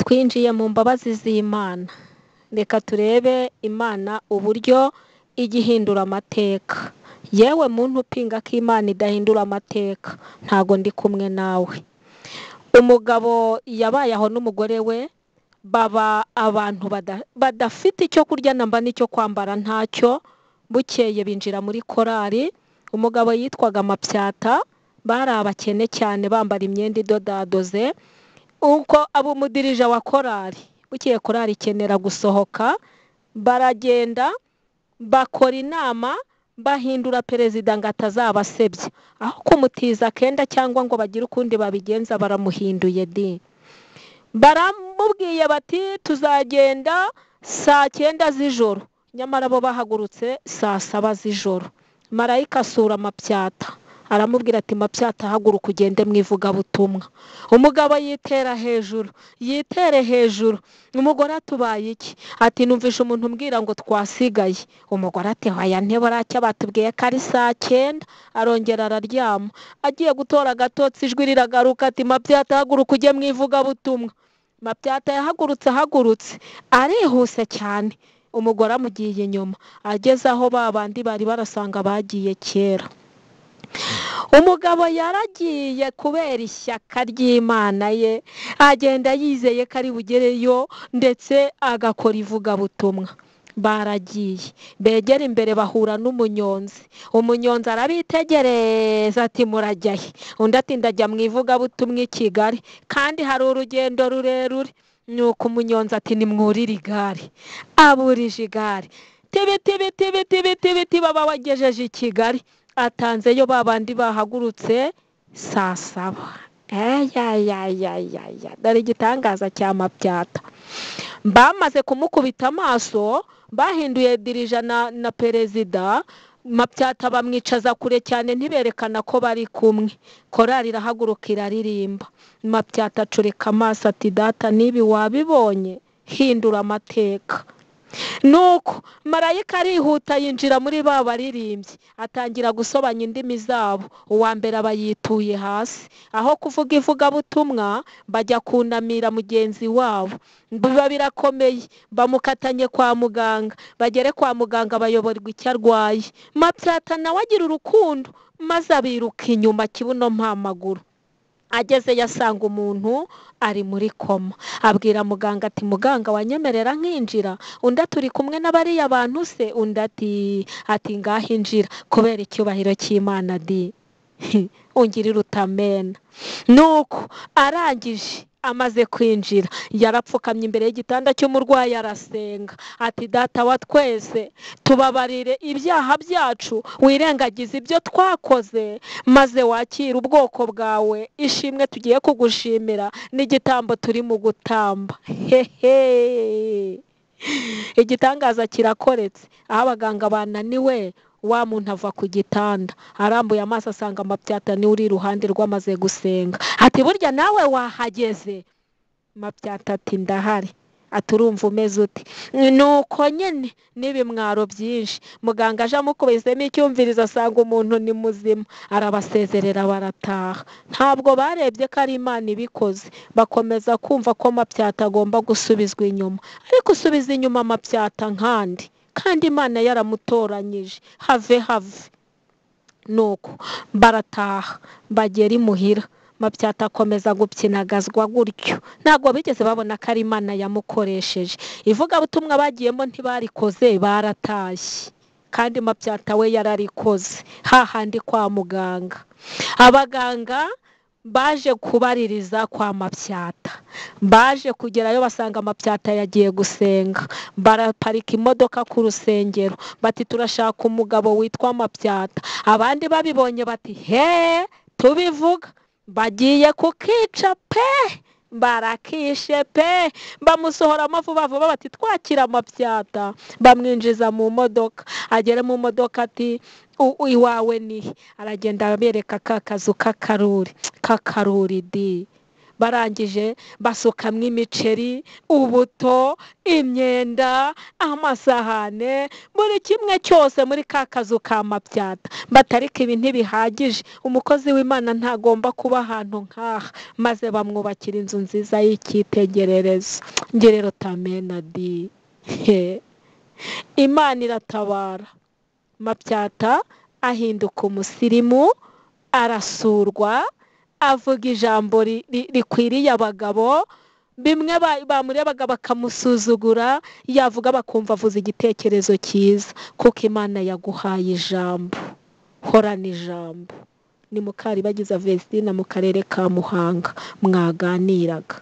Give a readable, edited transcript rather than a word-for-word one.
twinjiye mu mbabazi z'Imana. Reka turebe Imana uburyo igihindura amateka. Yewe muntu upinga ko Imana idahindura amateka, ntago ndi kumwe nawe. Umugabo yabaye aho n'umugore we, baba abantu badafite icyo kurya namba n'icyo kwambara ntacyo. Bukeye binjira muri korari. Umugabo yitwaga Mapyata, bari abakene cyane, bambara imyenda idodadoze. Uko abumudirija wa korari, bukeye korari ikenera gusohoka, baragenda bakora inama, bahindura perezida ngo atazabasebya. Aho kumutiza kenda cyangwa ngo bagire ukundi babigenza, baramuhinduye di. Baramubwiye bati tuzagenda saa 9 z'ijoro, nyamara bo bahagurutse saa 7 z'ijoro. Marayika asura Mapyata, aramubwira ati Mapyata haguruka ugende mwivuga butumwa. Umugabo yitere hejuru. Umugore atubaye iki? Ati numvisha umuntu umbwira ngo twasigaye. Umugore ati hoya nteboracya batubwiye ko ari saa 9. Arongera araryama. Agiye gutora agatotsi, ijwi riragaruka ati Mapyata haguruka ujye mwivuga butumwa. Mapyata yahagurutse arihuse cyane. Umugore amugiye inyuma, ageze aho babandi bari barasanga bagiye kera. Umugabo yaragiye kubera ishyaka ry'Imana ye, agenda yizeye ko ari bugereyo ndetse agakora ivugabutumwa. Baragiye begera imbere, bahura n'umunyonzi. Umunyonzi arabitegereza ati murajyahe? Undi ati ndajya mu ivugabutumwa i Kigali, kandi hari urugendo rurerure. Nuko umunyonzi ati nimwurire igare. Aburije igare, tibiti baba wagejeje i Kigali. Atanzeyo babandi bahagurutse saa 7. Dore igitangaza cya Mapyata. Bamaze kumukubita amaso, bahinduye dirija na perezida. Mapyata bamwicaza kure cyane, ntiberekana ko bari kumwe. Korari irahaguruka iraririmba. Mapyata acurika amaso ati data nibi wabibonye, hindura amateka. Nuko marayika arihuta yinjira muri ba baririmbyi, atangira gusobanya indimi zabo. Uwa mbere abayituye hasi. Aho kuvuga ivugabutumwa, bajya kunamira mugenzi wabo. Biba birakomeye, bamukatanye kwa muganga. Bagere kwa muganga bayoborwa icyo arwaye. Mapyata nawe agira urukundo, maze abiruka inyuma kibuno mpamaguru. Ageze yasanga umuntu ari muri koma. Abwira muganga ati muganga wanyemerera nkinjira? Undi turi kumwe n'abariya bantu se? Undi ati ngaho injira, kubera icyubahiro cy'Imana di. Ungirira utamena. Nuko arangije amaze kwinjira, yarapfukamye imbere y'igitanda cy'umurwayi arasenga ati data wa twese, tubabarire ibyaha byacu, wirengagiza ibyo twakoze, maze wakira ubwoko bwawe. Ishimwe tugiye kugushimira n'igitambo turi mu gutamba. Igitangaza kirakoretse. Aho abaganga bananiwe, wa muntu ava ku gitanda, arambuye amaso asanga Mapyata ni uri iruhande rwamaze gusenga. Ati burya nawe wahageze? Mapyata ati ndahari. Ati urumva umeze uti? Nuko nyine n'ibimwaro byinshi. Muganga aje amukubisemo icyumvirizo, asanga umuntu ni muzima. Arabasezerera barataha. Ntabwo barebye ko ari Imana ibikoze, bakomeza kumva ko Mapyata agomba gusubizwa inyuma. Ariko usubiza inyuma Mapyata nkandi, kandi Imana yaramutoranyije. Have. Nuko barataha, bagera imuhira. Mapyata akomeza gupyinagazwa gutyo. Ntabwo bigeze babona ko ari Imana yamukoresheje. Ivugabutumwa bagiyemo ntibarikoze, baratashye. Kandi Mapyata we yararikoze hahandi kwa muganga. Abaganga baje kubaririza kwa Mapyata. Baje kugerayo basanga Mapyata yagiye gusenga. Baraparika imodoka ku rusengero, bati turashaka umugabo witwa Mapyata. Abandi babibonye bati he, tubivuga. Bagiye kukica pe, barakishe pe. Bamusohoramo vuba bati twakira Mapyata. Bamwinjiza mu modoka. Agere mu modoka ati iwawe ni? Aragenda abereka ka kazu k'akaruri di. barangije basukamwo imiceri, ubuto, imyenda, amasahane, buri kimwe cyose muri ka kazu ka Mapyata. Batarika ibi ntibihagije, umukozi w'Imana ntagomba kuba ahantu nk'aha, maze bamwubakira inzu nziza y'icyitegererezo. Njye rero tamena di Imana iratabara. Mapyata ahinduka umusirimu, arasurwa, avuga ijambo rikwiriye abagabo. Bimwe bamurebaga bakamusuzugura, yavuga bakumva avuze igitekerezo cyiza, kuko Imana yaguhaye ijambo. Horana ijambo. Ni Mukaribagiza Vestine mu karere ka Muhanga mwaganiraga.